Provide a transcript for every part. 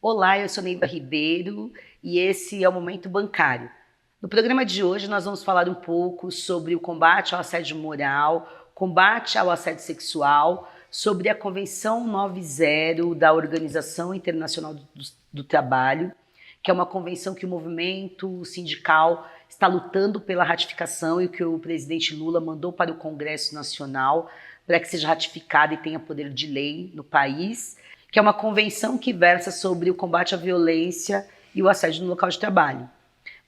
Olá, eu sou Neiva Ribeiro e esse é o Momento Bancário. No programa de hoje nós vamos falar um pouco sobre o combate ao assédio moral, combate ao assédio sexual, sobre a Convenção 90 da Organização Internacional do Trabalho, que é uma convenção que o movimento sindical está lutando pela ratificação e que o presidente Lula mandou para o Congresso Nacional para que seja ratificada e tenha poder de lei no país, que é uma convenção que versa sobre o combate à violência e o assédio no local de trabalho.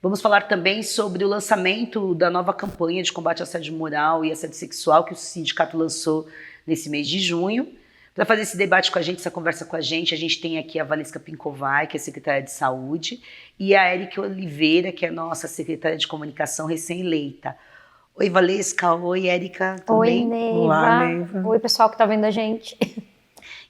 Vamos falar também sobre o lançamento da nova campanha de combate ao assédio moral e assédio sexual que o sindicato lançou nesse mês de junho. Para fazer esse debate com a gente, essa conversa com a gente tem aqui a Valesca Pincovai, que é secretária de Saúde, e a Érica Oliveira, que é nossa secretária de Comunicação recém-eleita. Oi, Valesca. Oi, Érica. Tudo Oi, bem? Neiva. Olá, Neiva. Oi, pessoal que está vendo a gente.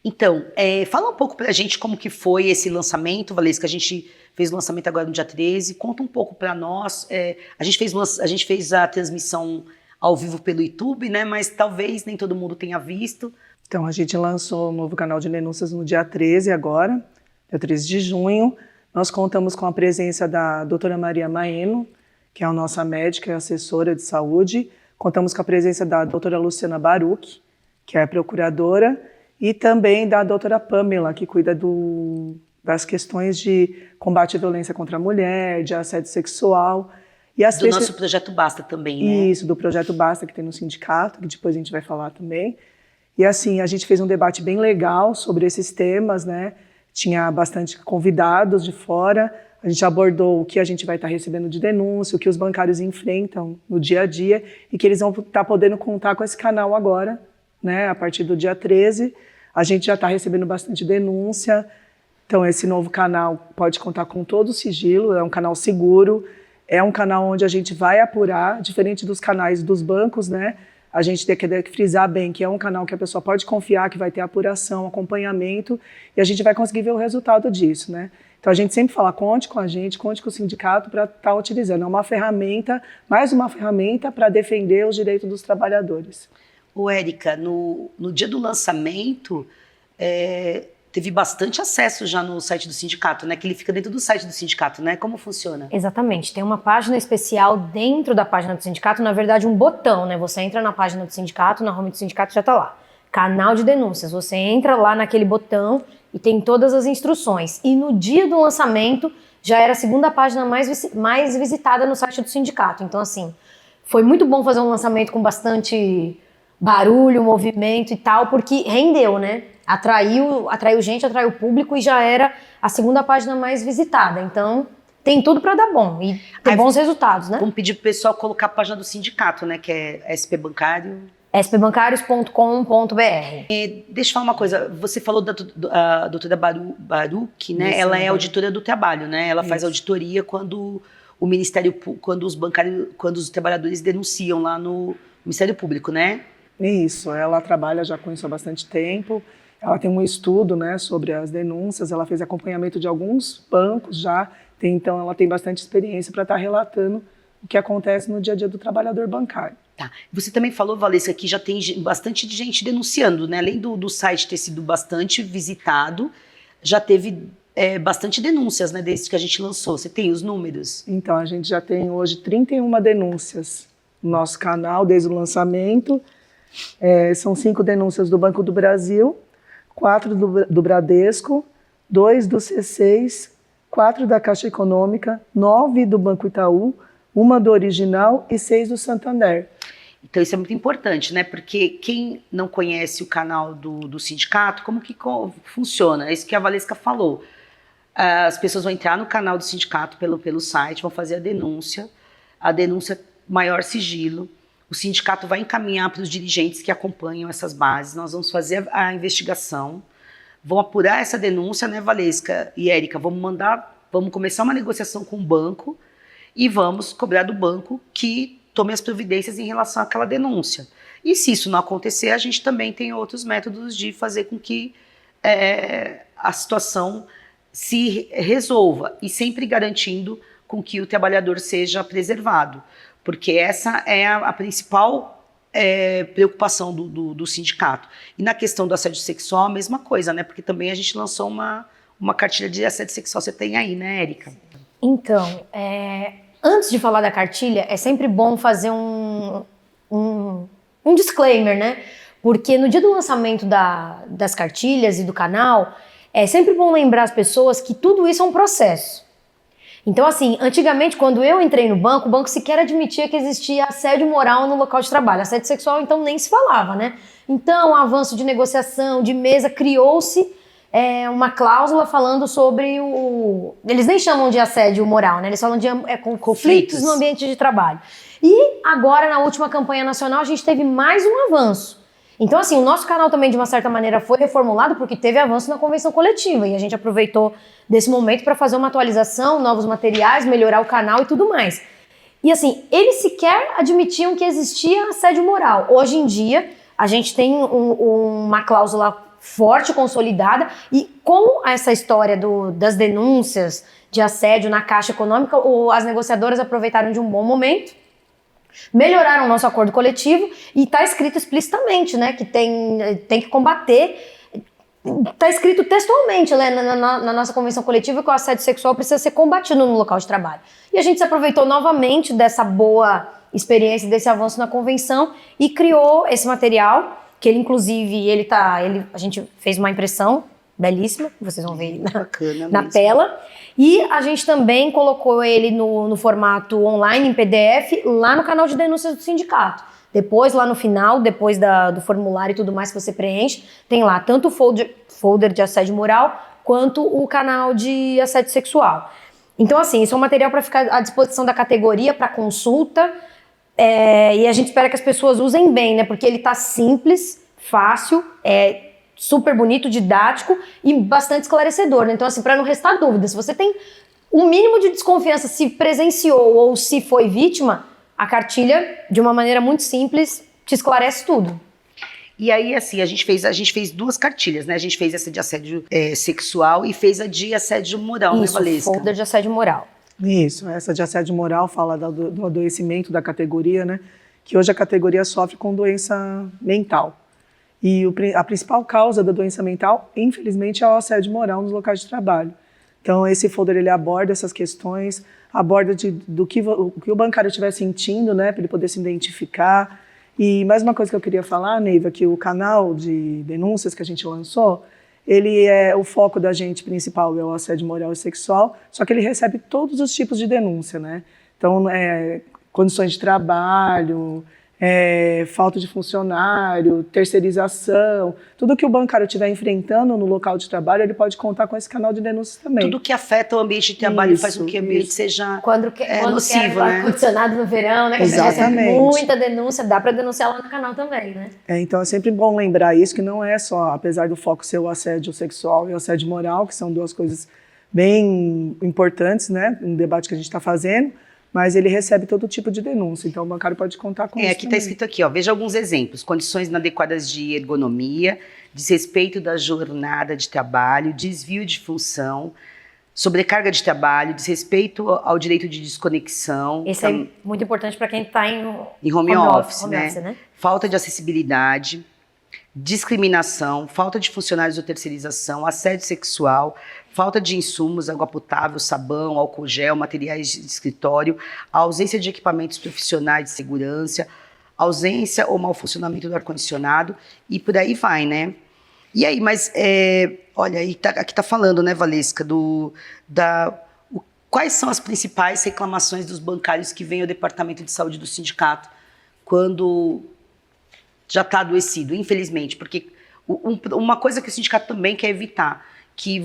Então, fala um pouco pra gente como que foi esse lançamento, Valesca. A gente fez o lançamento agora no dia 13. Conta um pouco para nós. A gente fez a transmissão ao vivo pelo YouTube, né? Mas talvez nem todo mundo tenha visto. Então, a gente lançou um novo canal de denúncias no dia 13 agora, dia 13 de junho. Nós contamos com a presença da doutora Maria Maeno, que é a nossa médica e assessora de saúde. Contamos com a presença da doutora Luciana Baruch, que é a procuradora, e também da doutora Pamela, que cuida das questões de combate à violência contra a mulher, de assédio sexual. E do nosso Projeto Basta também, né? Isso, do Projeto Basta, que tem no sindicato, que depois a gente vai falar também. E assim, a gente fez um debate bem legal sobre esses temas, né? Tinha bastante convidados de fora, a gente abordou o que a gente vai estar recebendo de denúncia, o que os bancários enfrentam no dia a dia e que eles vão estar podendo contar com esse canal agora, né? A partir do dia 13, a gente já está recebendo bastante denúncia, então esse novo canal pode contar com todo o sigilo, é um canal seguro, é um canal onde a gente vai apurar, diferente dos canais dos bancos, né? A gente tem que frisar bem que é um canal que a pessoa pode confiar, que vai ter apuração, acompanhamento, e a gente vai conseguir ver o resultado disso, né? Então a gente sempre fala, conte com a gente, conte com o sindicato para estar utilizando. É uma ferramenta, mais uma ferramenta para defender os direitos dos trabalhadores. Ô, Érica, no dia do lançamento, teve bastante acesso já no site do sindicato, né? Que ele fica dentro do site do sindicato, né? Como funciona? Exatamente, tem uma página especial dentro da página do sindicato, na verdade um botão, né? Você entra na página do sindicato, na home do sindicato já está lá. Canal de denúncias, você entra lá naquele botão e tem todas as instruções. E no dia do lançamento já era a segunda página mais visitada no site do sindicato. Então assim, foi muito bom fazer um lançamento com bastante barulho, movimento e tal, porque rendeu, né? Atraiu gente, atraiu público e já era a segunda página mais visitada. Então, tem tudo para dar bom e ter bons resultados, né? Vamos pedir pro pessoal colocar a página do sindicato, né? Que é SP Bancário. spbancarios.com.br. Deixa eu falar uma coisa. Você falou da doutora Baruch, né? Isso, ela é auditora do trabalho, né? Ela faz auditoria quando o Ministério, quando os trabalhadores denunciam lá no Ministério Público, né? Isso, ela trabalha já com isso há bastante tempo, ela tem um estudo, né, sobre as denúncias, ela fez acompanhamento de alguns bancos já, então ela tem bastante experiência para estar relatando o que acontece no dia a dia do trabalhador bancário. Tá. Você também falou, Valesca, que já tem bastante gente denunciando, né? Além do site ter sido bastante visitado, já teve bastante denúncias, né, desde que a gente lançou. Você tem os números? Então, a gente já tem hoje 31 denúncias no nosso canal desde o lançamento. São 5 denúncias do Banco do Brasil, 4 do Bradesco, 2 do C6, 4 da Caixa Econômica, 9 do Banco Itaú, 1 do Original e 6 do Santander. Então isso é muito importante, né? Porque quem não conhece o canal do sindicato, como que funciona? É isso que a Valesca falou. As pessoas vão entrar no canal do sindicato pelo site, vão fazer a denúncia maior sigilo. O sindicato vai encaminhar para os dirigentes que acompanham essas bases, nós vamos fazer a investigação, vão apurar essa denúncia, né, Valesca e Érica, vamos começar uma negociação com o banco e vamos cobrar do banco que tome as providências em relação àquela denúncia. E se isso não acontecer, a gente também tem outros métodos de fazer com que a situação se resolva e sempre garantindo com que o trabalhador seja preservado. Porque essa é a principal preocupação do sindicato. E na questão do assédio sexual, a mesma coisa, né? Porque também a gente lançou uma cartilha de assédio sexual você tem aí, né, Érica? Então, antes de falar da cartilha, é sempre bom fazer um disclaimer, né? Porque no dia do lançamento das cartilhas e do canal, é sempre bom lembrar as pessoas que tudo isso é um processo. Então, assim, antigamente, quando eu entrei no banco, o banco sequer admitia que existia assédio moral no local de trabalho. Assédio sexual, então, nem se falava, né? Então, o avanço de negociação, de mesa, criou-se uma cláusula falando sobre eles nem chamam de assédio moral, né? Eles falam de conflitos no ambiente de trabalho. E agora, na última campanha nacional, a gente teve mais um avanço. Então, assim, o nosso canal também, de uma certa maneira, foi reformulado porque teve avanço na convenção coletiva e a gente aproveitou desse momento para fazer uma atualização, novos materiais, melhorar o canal e tudo mais. E, assim, eles sequer admitiam que existia assédio moral. Hoje em dia, a gente tem uma cláusula forte, consolidada, e com essa história das denúncias de assédio na Caixa Econômica, as negociadoras aproveitaram de um bom momento, melhoraram o nosso acordo coletivo e está escrito explicitamente, né, que tem que combater, está escrito textualmente, né, na nossa convenção coletiva, que o assédio sexual precisa ser combatido no local de trabalho. E a gente se aproveitou novamente dessa boa experiência, desse avanço na convenção e criou esse material, que ele, inclusive, a gente fez uma impressão belíssima, vocês vão ver na tela. E a gente também colocou ele no formato online, em PDF, lá no canal de denúncias do sindicato. Depois, lá no final, depois do formulário e tudo mais que você preenche, tem lá tanto o folder de assédio moral, quanto o canal de assédio sexual. Então, assim, isso é um material para ficar à disposição da categoria, para consulta, e a gente espera que as pessoas usem bem, né? Porque ele tá simples, fácil, super bonito, didático e bastante esclarecedor, né? Então, assim, para não restar dúvida, se você tem um mínimo de desconfiança se presenciou ou se foi vítima, a cartilha, de uma maneira muito simples, te esclarece tudo. E aí, assim, a gente fez duas cartilhas, né? A gente fez essa de assédio sexual e fez a de assédio moral, né, Valesca? Folder de assédio moral. Isso, essa de assédio moral fala do adoecimento da categoria, né? Que hoje a categoria sofre com doença mental. E a principal causa da doença mental, infelizmente, é o assédio moral nos locais de trabalho. Então, esse folder, ele aborda essas questões, aborda do que o bancário estiver sentindo, né, para ele poder se identificar. E mais uma coisa que eu queria falar, Neiva, que o canal de denúncias que a gente lançou, o foco da gente principal é o assédio moral e sexual, só que ele recebe todos os tipos de denúncia, né? Então, condições de trabalho, falta de funcionário, terceirização, tudo que o bancário estiver enfrentando no local de trabalho, ele pode contar com esse canal de denúncias também. Tudo que afeta o ambiente de trabalho faz com que o ambiente seja nocivo, né? Ar-condicionado no verão, né? Que exatamente. Recebe muita denúncia, dá para denunciar lá no canal também, né? Então é sempre bom lembrar isso, que não é só, apesar do foco ser o assédio sexual e o assédio moral, que são duas coisas bem importantes, né? No debate que a gente está fazendo, mas ele recebe todo tipo de denúncia, então o bancário pode contar com isso aqui está escrito aqui, ó, veja alguns exemplos: condições inadequadas de ergonomia, desrespeito da jornada de trabalho, desvio de função, sobrecarga de trabalho, desrespeito ao direito de desconexão. Esse é muito importante para quem está em home office, né? Falta de acessibilidade, discriminação, falta de funcionários ou terceirização, assédio sexual, falta de insumos, água potável, sabão, álcool gel, materiais de escritório, ausência de equipamentos profissionais de segurança, ausência ou mau funcionamento do ar-condicionado e por aí vai, né? E aí, mas, olha, aqui tá falando, né, Valesca, quais são as principais reclamações dos bancários que vêm ao Departamento de Saúde do sindicato quando já está adoecido, infelizmente, porque uma coisa que o sindicato também quer evitar, que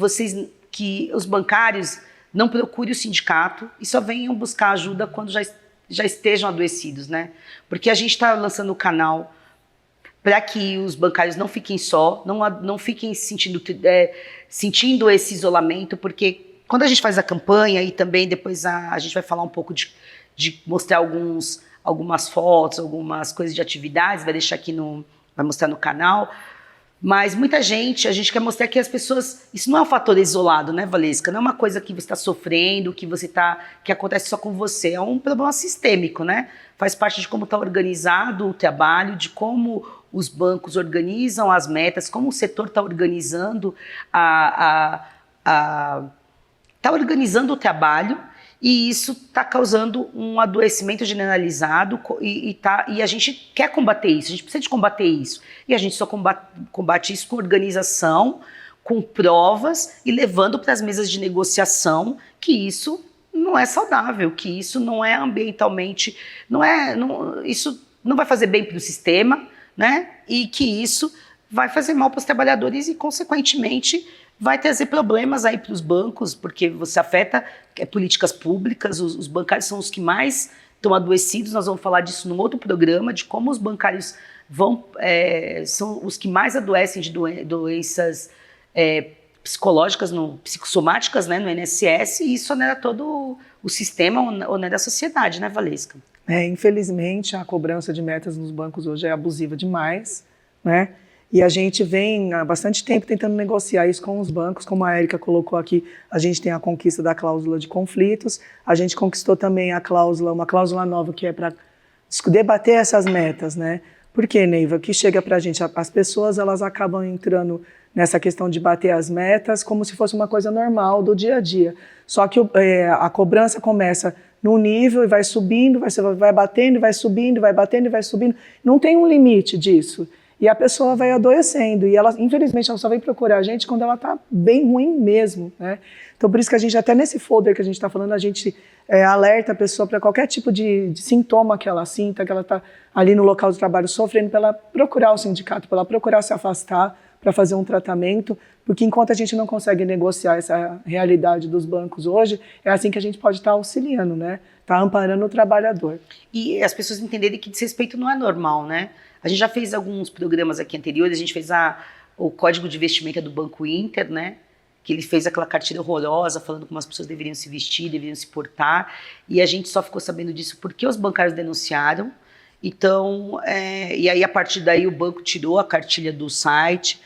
os bancários não procurem o sindicato e só venham buscar ajuda quando já estejam adoecidos, né? Porque a gente está lançando o canal para que os bancários não fiquem só, não fiquem sentindo esse isolamento, porque quando a gente faz a campanha e também depois a gente vai falar um pouco de mostrar algumas fotos, algumas coisas de atividades, vai mostrar no canal, mas a gente quer mostrar que as pessoas, isso não é um fator isolado, né, Valesca? Não é uma coisa que você está sofrendo, que acontece só com você, é um problema sistêmico, né? Faz parte de como está organizado o trabalho, de como os bancos organizam as metas, como o setor está organizando tá organizando o trabalho e isso está causando um adoecimento generalizado e a gente quer combater isso, a gente precisa de combater isso. E a gente só combate isso com organização, com provas e levando para as mesas de negociação que isso não é saudável, que isso não é ambientalmente, isso não vai fazer bem para o sistema, né? E que isso vai fazer mal para os trabalhadores e, consequentemente, vai trazer problemas aí para os bancos, porque você afeta políticas públicas, os bancários são os que mais estão adoecidos, nós vamos falar disso num outro programa, de como os bancários são os que mais adoecem de doenças psicológicas, psicossomáticas, né, no INSS, e isso onera todo o sistema, onera a sociedade, né, Valesca? Infelizmente, a cobrança de metas nos bancos hoje é abusiva demais, né? E a gente vem há bastante tempo tentando negociar isso com os bancos, como a Érica colocou aqui, a gente tem a conquista da cláusula de conflitos, a gente conquistou também uma cláusula nova que é para debater essas metas, né? Por que, Neiva? Que chega para a gente, as pessoas elas acabam entrando nessa questão de bater as metas como se fosse uma coisa normal do dia a dia. Só que a cobrança começa num nível e vai subindo, vai batendo, vai subindo, vai batendo e vai subindo. Não tem um limite disso. E a pessoa vai adoecendo. E ela, infelizmente, ela só vem procurar a gente quando ela está bem ruim mesmo, né? Então, por isso que a gente, até nesse folder que a gente está falando, a gente alerta a pessoa para qualquer tipo de sintoma que ela sinta, que ela está ali no local de trabalho sofrendo, para ela procurar o sindicato, para ela procurar se afastar, para fazer um tratamento, porque enquanto a gente não consegue negociar essa realidade dos bancos hoje, é assim que a gente pode estar auxiliando, né? Tá amparando o trabalhador. E as pessoas entenderem que desrespeito não é normal, né? A gente já fez alguns programas aqui anteriores, a gente fez o Código de Vestimenta do Banco Inter, né? Que ele fez aquela cartilha horrorosa, falando como as pessoas deveriam se vestir, deveriam se portar, e a gente só ficou sabendo disso porque os bancários denunciaram. Então, e aí a partir daí o banco tirou a cartilha do site.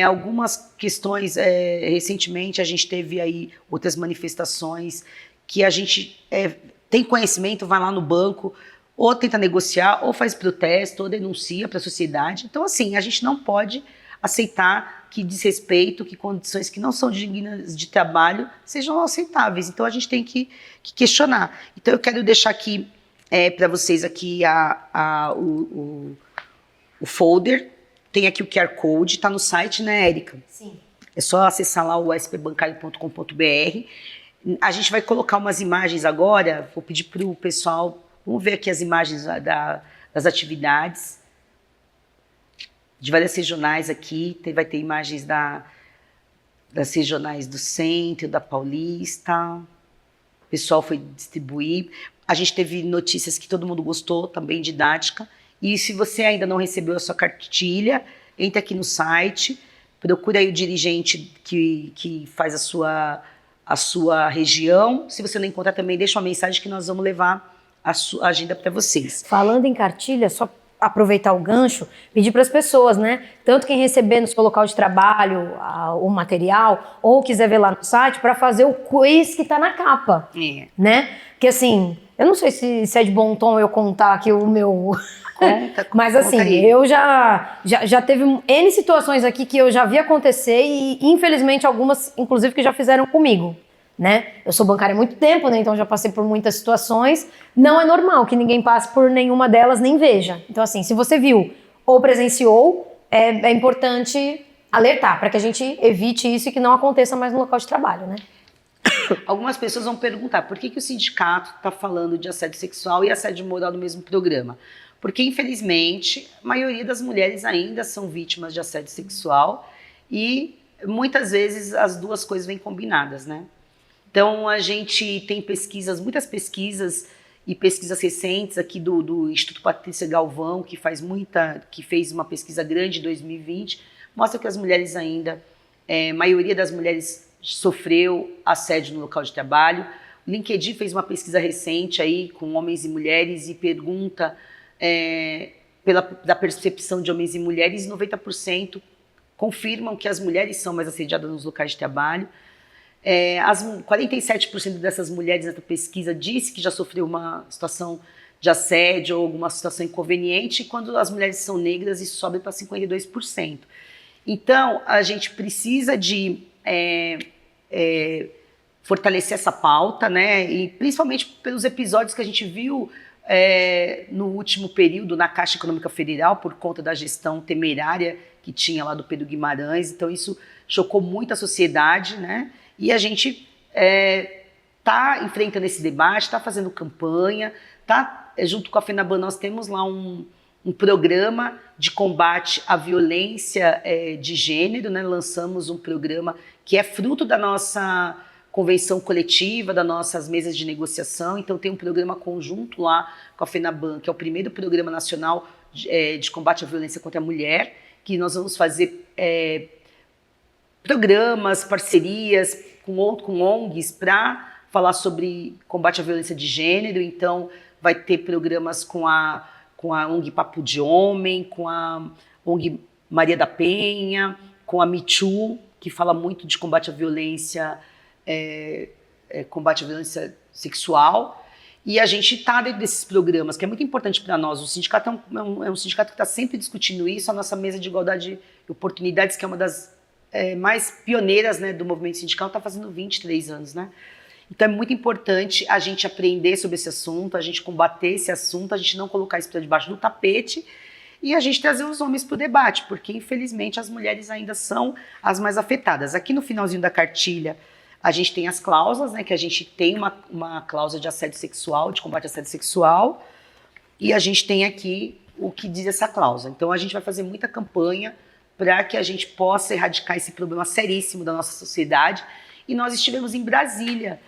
Algumas questões, recentemente a gente teve aí outras manifestações que a gente tem conhecimento, vai lá no banco, ou tenta negociar, ou faz protesto, ou denuncia para a sociedade. Então, assim, a gente não pode aceitar que desrespeito, que condições que não são dignas de trabalho sejam aceitáveis. Então, a gente tem que questionar. Então, eu quero deixar aqui para vocês aqui o folder. Tem aqui o QR Code, está no site, né, Érica? Sim. É só acessar lá o spbancário.com.br. A gente vai colocar umas imagens agora, vou pedir para o pessoal, vamos ver aqui as imagens das atividades, de várias regionais aqui, vai ter imagens das regionais do Centro, da Paulista, o pessoal foi distribuir. A gente teve notícias que todo mundo gostou, também didática. E se você ainda não recebeu a sua cartilha, entre aqui no site, procura aí o dirigente que faz a sua região. Se você não encontrar também, deixa uma mensagem que nós vamos levar a agenda para vocês. Falando em cartilha, só aproveitar o gancho, pedir para as pessoas, né? Tanto quem receber no seu local de trabalho o material, ou quiser ver lá no site, para fazer o quiz que está na capa, né? Porque assim, eu não sei se é de bom tom eu contar aqui o meu... Mas assim, eu já teve N situações aqui que eu já vi acontecer e infelizmente algumas, inclusive, que já fizeram comigo, né? Eu sou bancária há muito tempo, né? Então já passei por muitas situações. Não é normal que ninguém passe por nenhuma delas nem veja. Então assim, se você viu ou presenciou, é importante alertar para que a gente evite isso e que não aconteça mais no local de trabalho, né? Algumas pessoas vão perguntar por que o sindicato está falando de assédio sexual e assédio moral no mesmo programa. Porque, infelizmente, a maioria das mulheres ainda são vítimas de assédio sexual e, muitas vezes, as duas coisas vêm combinadas, né? Então, a gente tem pesquisas, muitas pesquisas e pesquisas recentes aqui do Instituto Patrícia Galvão, que fez uma pesquisa grande em 2020, mostra que as mulheres ainda, a maioria das mulheres sofreu assédio no local de trabalho. O LinkedIn fez uma pesquisa recente aí com homens e mulheres e pergunta... da percepção de homens e mulheres, 90% confirmam que as mulheres são mais assediadas nos locais de trabalho. 47% dessas mulheres nessa pesquisa disse que já sofreu uma situação de assédio ou alguma situação inconveniente, e quando as mulheres são negras, isso sobe para 52%. Então, a gente precisa de fortalecer essa pauta, né? E principalmente pelos episódios que a gente viu no último período na Caixa Econômica Federal, por conta da gestão temerária que tinha lá do Pedro Guimarães. Então isso chocou muito a sociedade, né? E a gente está enfrentando esse debate, está fazendo campanha, junto com a FENABAN nós temos lá um programa de combate à violência de gênero, né? Lançamos um programa que é fruto da nossa convenção coletiva, das nossas mesas de negociação. Então tem um programa conjunto lá com a FENABAN, que é o primeiro programa nacional de combate à violência contra a mulher, que nós vamos fazer programas, parcerias com ONGs para falar sobre combate à violência de gênero. Então vai ter programas com a ONG Papo de Homem, com a ONG Maria da Penha, com a Me Too, que fala muito de combate à violência sexual, e a gente está dentro desses programas, que é muito importante para nós. O sindicato é um sindicato que está sempre discutindo isso. A nossa mesa de igualdade e oportunidades, que é uma das mais pioneiras, né, do movimento sindical, está fazendo 23 anos, né? Então é muito importante a gente aprender sobre esse assunto, a gente combater esse assunto, a gente não colocar isso para debaixo do tapete e a gente trazer os homens para o debate, porque infelizmente as mulheres ainda são as mais afetadas. Aqui no finalzinho da cartilha a gente tem as cláusulas, né, que a gente tem uma cláusula de assédio sexual, de combate ao assédio sexual, e a gente tem aqui o que diz essa cláusula. Então a gente vai fazer muita campanha para que a gente possa erradicar esse problema seríssimo da nossa sociedade. E nós estivemos em Brasília,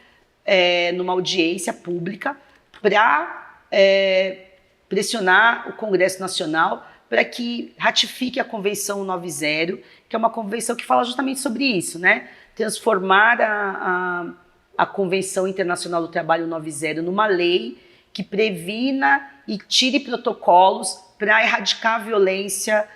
numa audiência pública, para pressionar o Congresso Nacional para que ratifique a Convenção 90, que é uma convenção que fala justamente sobre isso, né? Transformar a Convenção Internacional do Trabalho 90 numa lei que previna e tire protocolos para erradicar a violência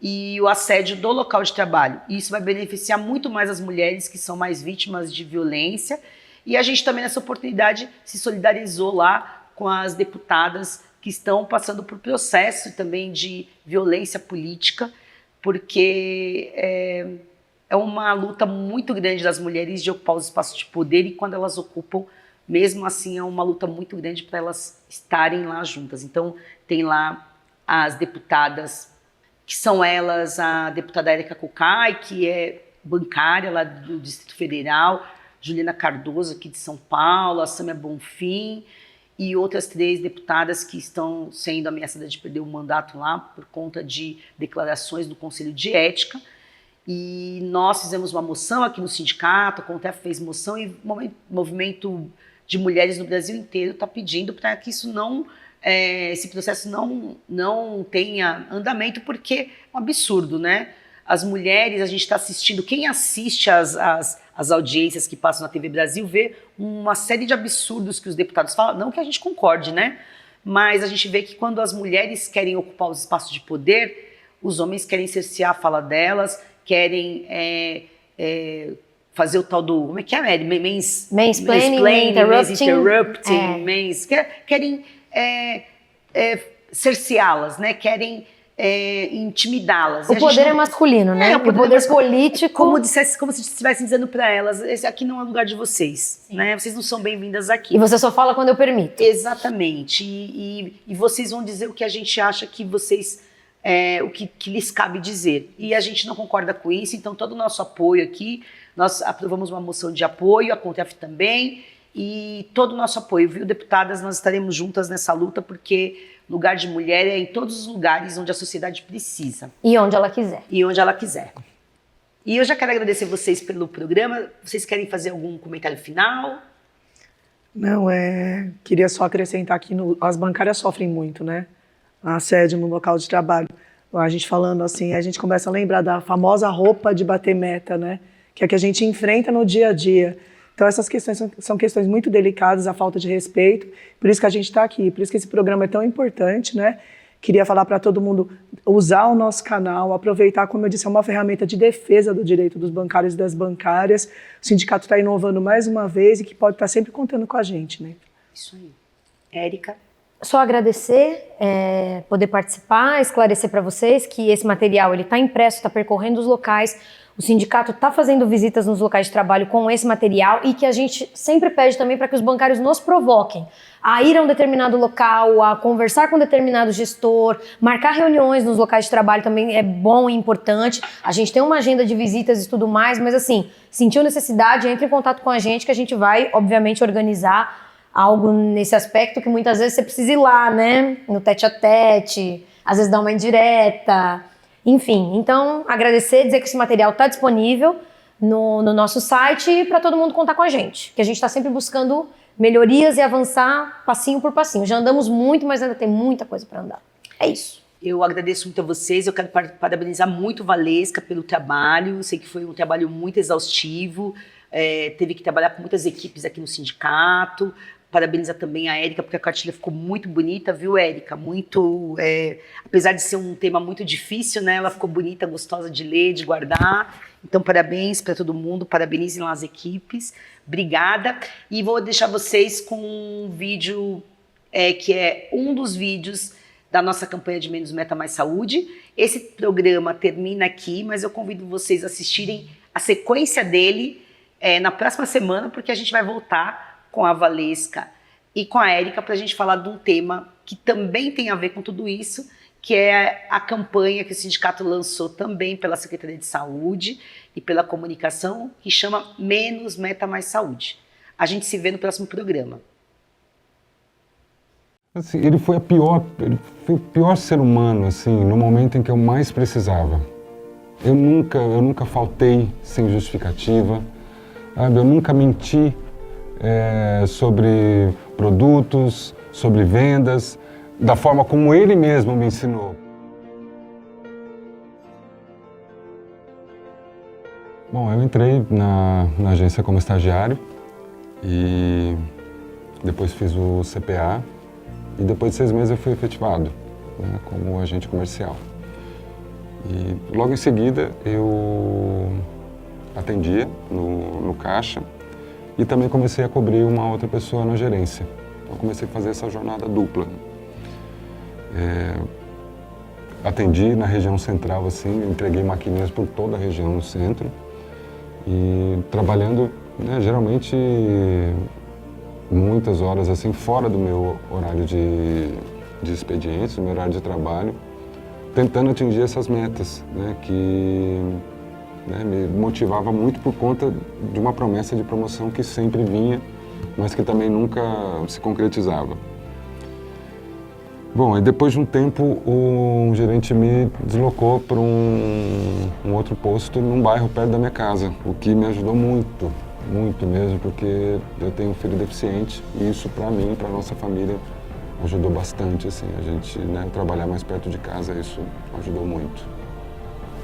e o assédio do local de trabalho. E isso vai beneficiar muito mais as mulheres que são mais vítimas de violência. E a gente também, nessa oportunidade, se solidarizou lá com as deputadas que estão passando por processo também de violência política, porque é uma luta muito grande das mulheres de ocupar os espaços de poder, e quando elas ocupam, mesmo assim, é uma luta muito grande para elas estarem lá juntas. Então, tem lá as deputadas, que são elas, a deputada Érica Cocai, que é bancária lá do Distrito Federal, Juliana Cardoso, aqui de São Paulo, a Sâmia Bonfim, e outras 3 deputadas que estão sendo ameaçadas de perder o mandato lá por conta de declarações do Conselho de Ética. E nós fizemos uma moção aqui no sindicato, a CONTEF fez moção, e o movimento de mulheres no Brasil inteiro está pedindo para que isso esse processo não tenha andamento, porque é um absurdo, né? As mulheres, a gente está assistindo, quem assiste as audiências que passam na TV Brasil vê uma série de absurdos que os deputados falam, não que a gente concorde, né? Mas a gente vê que quando as mulheres querem ocupar os espaços de poder, os homens querem cercear a fala delas, querem fazer o tal do, como é que é, mansplaining, interrupting, querem cerceá-las, né? Querem intimidá-las. O poder é masculino, né? O poder político. Como se estivessem dizendo para elas, esse aqui não é lugar de vocês, né? Vocês não são bem-vindas aqui. E você só fala quando eu permito. Exatamente. E vocês vão dizer o que a gente acha que vocês, o que lhes cabe dizer. E a gente não concorda com isso, então todo o nosso apoio aqui, nós aprovamos uma moção de apoio, a CONTEF também, e todo o nosso apoio, viu, deputadas? Nós estaremos juntas nessa luta, porque lugar de mulher é em todos os lugares onde a sociedade precisa. E onde ela quiser. E onde ela quiser. E eu já quero agradecer vocês pelo programa. Vocês querem fazer algum comentário final? Não, queria só acrescentar que as bancárias sofrem muito, né? Assédio no local de trabalho. A gente falando assim, a gente começa a lembrar da famosa roupa de bater meta, né? Que é que a gente enfrenta no dia a dia. Então essas questões são questões muito delicadas, a falta de respeito, por isso que a gente está aqui, por isso que esse programa é tão importante, né? Queria falar para todo mundo usar o nosso canal, aproveitar, como eu disse, é uma ferramenta de defesa do direito dos bancários e das bancárias. O sindicato está inovando mais uma vez e que pode estar sempre contando com a gente, né? Isso aí. Érica? Só agradecer, poder participar, esclarecer para vocês que esse material ele está impresso, está percorrendo os locais, o sindicato está fazendo visitas nos locais de trabalho com esse material e que a gente sempre pede também para que os bancários nos provoquem a ir a um determinado local, a conversar com um determinado gestor, marcar reuniões nos locais de trabalho também é bom e importante. A gente tem uma agenda de visitas e tudo mais, mas assim, sentiu necessidade, entre em contato com a gente que a gente vai, obviamente, organizar algo nesse aspecto que muitas vezes você precisa ir lá, né? No tete a tete, às vezes dar uma indireta, enfim. Então, agradecer, dizer que esse material está disponível no nosso site e para todo mundo contar com a gente, que a gente está sempre buscando melhorias e avançar passinho por passinho. Já andamos muito, mas ainda tem muita coisa para andar. É isso. Eu agradeço muito a vocês, eu quero parabenizar muito a Valesca pelo trabalho, sei que foi um trabalho muito exaustivo, teve que trabalhar com muitas equipes aqui no sindicato. Parabenizar também a Érica, porque a cartilha ficou muito bonita, viu, Érica? Muito, apesar de ser um tema muito difícil, né? Ela ficou bonita, gostosa de ler, de guardar. Então, parabéns para todo mundo, parabenizem lá as equipes. Obrigada. E vou deixar vocês com um vídeo que é um dos vídeos da nossa campanha de Menos Meta Mais Saúde. Esse programa termina aqui, mas eu convido vocês a assistirem a sequência dele na próxima semana, porque a gente vai voltar com a Valesca e com a Érica para a gente falar de um tema que também tem a ver com tudo isso, que é a campanha que o sindicato lançou também pela Secretaria de Saúde e pela comunicação, que chama Menos Meta Mais Saúde. A gente se vê no próximo programa. Assim, ele foi o pior ser humano, assim, no momento em que eu mais precisava. Eu nunca faltei sem justificativa, sabe? Eu nunca menti sobre produtos, sobre vendas, da forma como ele mesmo me ensinou. Bom, eu entrei na agência como estagiário e depois fiz o CPA e depois de 6 meses eu fui efetivado, né, como agente comercial. E logo em seguida eu atendia no caixa e também comecei a cobrir uma outra pessoa na gerência. Então comecei a fazer essa jornada dupla. Atendi na região central, assim, entreguei maquininhas por toda a região no centro e trabalhando, né, geralmente muitas horas assim fora do meu horário de expedientes, do meu horário de trabalho, tentando atingir essas metas, né, que me motivava muito por conta de uma promessa de promoção que sempre vinha, mas que também nunca se concretizava. Bom, e depois de um tempo, o gerente me deslocou para um outro posto num bairro perto da minha casa, o que me ajudou muito, muito mesmo, porque eu tenho um filho deficiente e isso para mim e para nossa família ajudou bastante, assim, a gente, né, trabalhar mais perto de casa, isso ajudou muito.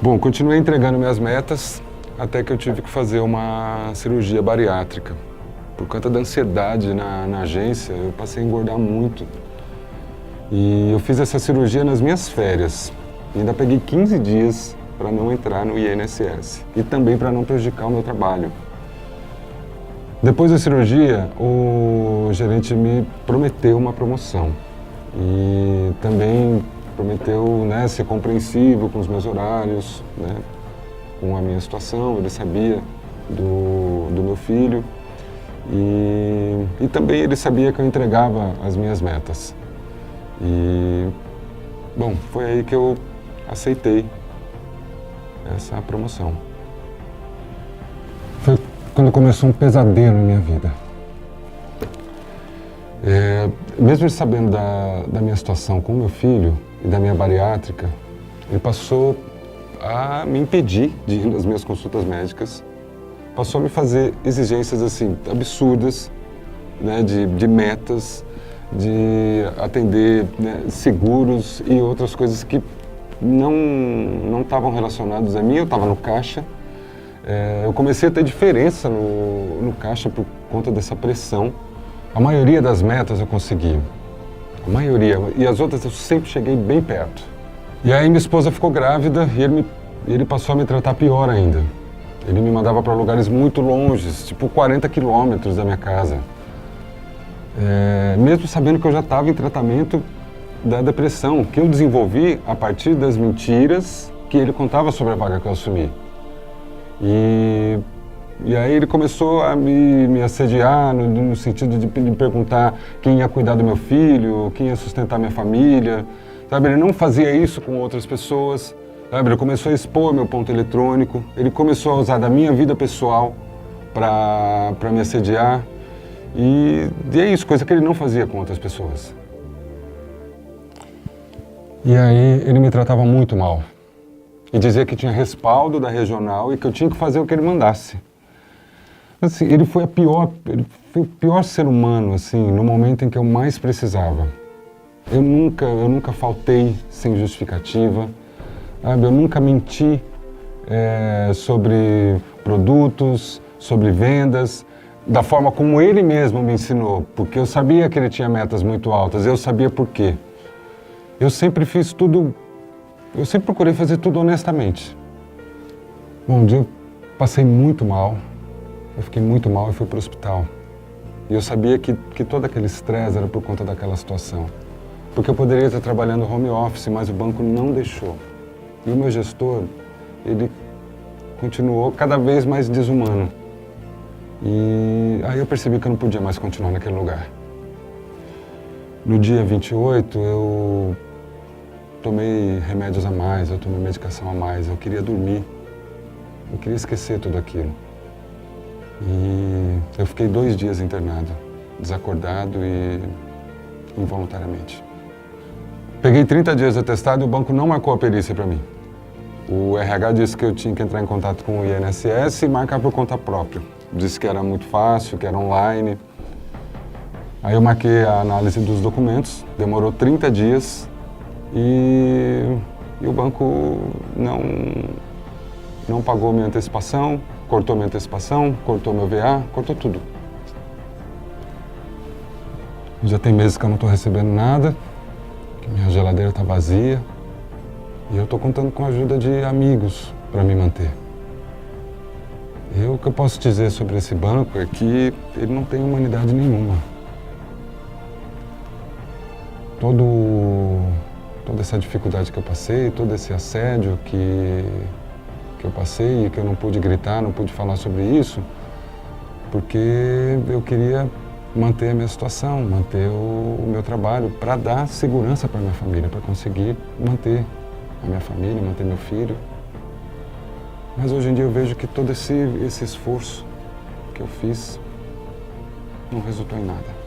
Bom, continuei entregando minhas metas até que eu tive que fazer uma cirurgia bariátrica. Por conta da ansiedade na agência, eu passei a engordar muito. E eu fiz essa cirurgia nas minhas férias. E ainda peguei 15 dias para não entrar no INSS e também para não prejudicar o meu trabalho. Depois da cirurgia, o gerente me prometeu uma promoção e também prometeu, né, ser compreensivo com os meus horários, né, com a minha situação. Ele sabia do meu filho e também ele sabia que eu entregava as minhas metas. E, bom, foi aí que eu aceitei essa promoção. Foi quando começou um pesadelo em minha vida. Mesmo ele sabendo da minha situação com o meu filho e da minha bariátrica, ele passou a me impedir de ir nas minhas consultas médicas, passou a me fazer exigências assim absurdas, né, de metas, de atender, né, seguros e outras coisas que não estavam relacionadas a mim. Eu estava no caixa, eu comecei a ter diferença no caixa por conta dessa pressão. A maioria das metas eu consegui, a maioria, e as outras eu sempre cheguei bem perto. E aí minha esposa ficou grávida e ele passou a me tratar pior ainda. Ele me mandava para lugares muito longes, tipo 40 quilômetros da minha casa. mesmo sabendo que eu já estava em tratamento da depressão, que eu desenvolvi a partir das mentiras que ele contava sobre a vaga que eu assumi. E aí ele começou a me assediar no sentido de me perguntar quem ia cuidar do meu filho, quem ia sustentar minha família, sabe? Ele não fazia isso com outras pessoas, sabe? Ele começou a expor meu ponto eletrônico, ele começou a usar da minha vida pessoal para me assediar. E é isso, coisa que ele não fazia com outras pessoas. E aí ele me tratava muito mal. E dizia que tinha respaldo da regional e que eu tinha que fazer o que ele mandasse. Assim, ele foi o pior ser humano, assim, no momento em que eu mais precisava. Eu nunca faltei sem justificativa, sabe? Eu nunca menti sobre produtos, sobre vendas, da forma como ele mesmo me ensinou, porque eu sabia que ele tinha metas muito altas, eu sabia por quê. Eu sempre procurei fazer tudo honestamente. Bom, um dia eu passei muito mal, eu fiquei muito mal e fui para o hospital. E eu sabia que todo aquele estresse era por conta daquela situação. Porque eu poderia estar trabalhando home office, mas o banco não deixou. E o meu gestor, ele continuou cada vez mais desumano. E aí eu percebi que eu não podia mais continuar naquele lugar. No dia 28, eu tomei remédios a mais, eu tomei medicação a mais, eu queria dormir, eu queria esquecer tudo aquilo. E eu fiquei 2 dias internado, desacordado e involuntariamente. Peguei 30 dias de atestado e o banco não marcou a perícia para mim. O RH disse que eu tinha que entrar em contato com o INSS e marcar por conta própria. Disse que era muito fácil, que era online. Aí eu marquei a análise dos documentos, demorou 30 dias e o banco não pagou minha antecipação, cortou minha antecipação, cortou meu VA, cortou tudo. Já tem meses que eu não estou recebendo nada, que minha geladeira está vazia e eu estou contando com a ajuda de amigos para me manter. O que eu posso dizer sobre esse banco é que ele não tem humanidade nenhuma. Toda essa dificuldade que eu passei, todo esse assédio que eu passei e que eu não pude gritar, não pude falar sobre isso, porque eu queria manter a minha situação, manter o meu trabalho, para dar segurança para minha família, para conseguir manter a minha família, manter meu filho. Mas hoje em dia eu vejo que todo esse esforço que eu fiz não resultou em nada.